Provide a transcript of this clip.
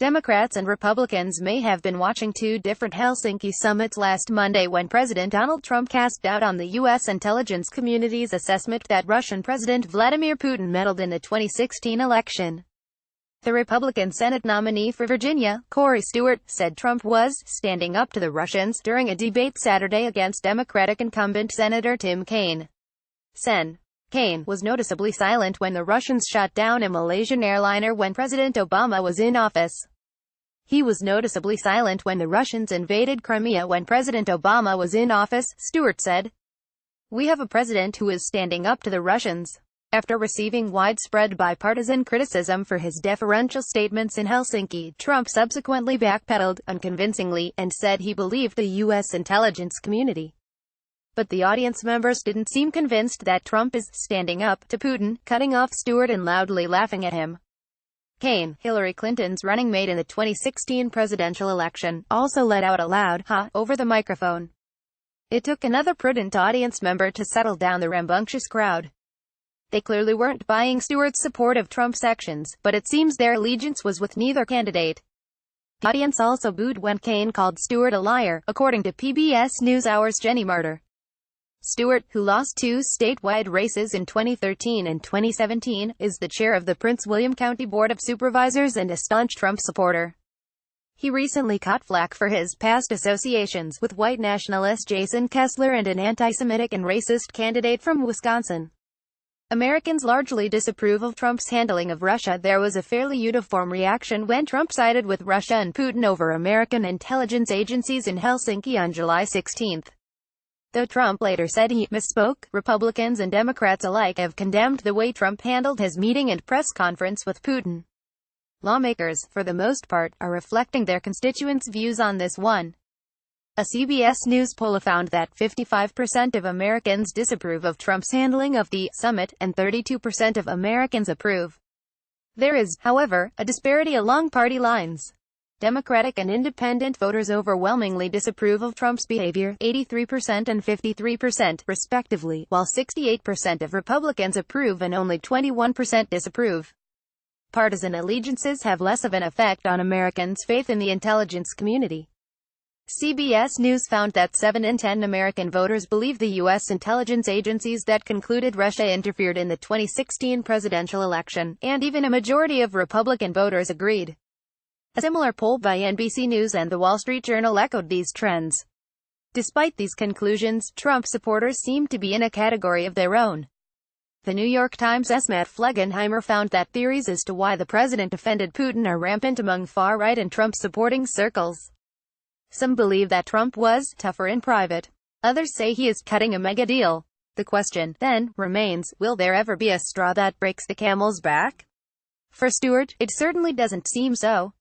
Democrats and Republicans may have been watching two different Helsinki summits last Monday when President Donald Trump cast doubt on the U.S. intelligence community's assessment that Russian President Vladimir Putin meddled in the 2016 election. The Republican Senate nominee for Virginia, Corey Stewart, said Trump was standing up to the Russians during a debate Saturday against Democratic incumbent Senator Tim Kaine. Kaine was noticeably silent when the Russians shot down a Malaysian airliner when President Obama was in office. He was noticeably silent when the Russians invaded Crimea when President Obama was in office, Stewart said. We have a president who is standing up to the Russians. After receiving widespread bipartisan criticism for his deferential statements in Helsinki, Trump subsequently backpedaled, unconvincingly, and said he believed the U.S. intelligence community. But the audience members didn't seem convinced that Trump is standing up to Putin, cutting off Stewart and loudly laughing at him. Kaine, Hillary Clinton's running mate in the 2016 presidential election, also let out a loud "ha" over the microphone. It took another prudent audience member to settle down the rambunctious crowd. They clearly weren't buying Stewart's support of Trump's actions, but it seems their allegiance was with neither candidate. The audience also booed when Kaine called Stewart a liar, according to PBS NewsHour's Jenny Martyr. Stewart, who lost two statewide races in 2013 and 2017, is the chair of the Prince William County Board of Supervisors and a staunch Trump supporter. He recently caught flack for his past associations with white nationalist Jason Kessler and an anti-Semitic and racist candidate from Wisconsin. Americans largely disapprove of Trump's handling of Russia. There was a fairly uniform reaction when Trump sided with Russia and Putin over American intelligence agencies in Helsinki on July 16. Though Trump later said he misspoke, Republicans and Democrats alike have condemned the way Trump handled his meeting and press conference with Putin. Lawmakers, for the most part, are reflecting their constituents' views on this one. A CBS News poll found that 55% of Americans disapprove of Trump's handling of the summit, and 32% of Americans approve. There is, however, a disparity along party lines. Democratic and independent voters overwhelmingly disapprove of Trump's behavior, 83% and 53%, respectively, while 68% of Republicans approve and only 21% disapprove. Partisan allegiances have less of an effect on Americans' faith in the intelligence community. CBS News found that 7 in 10 American voters believe the U.S. intelligence agencies that concluded Russia interfered in the 2016 presidential election, and even a majority of Republican voters agreed. A similar poll by NBC News and The Wall Street Journal echoed these trends. Despite these conclusions, Trump supporters seem to be in a category of their own. The New York Times' Matt Flegenheimer found that theories as to why the president offended Putin are rampant among far-right and Trump-supporting circles. Some believe that Trump was tougher in private. Others say he is cutting a mega deal. The question, then, remains, will there ever be a straw that breaks the camel's back? For Stewart, it certainly doesn't seem so.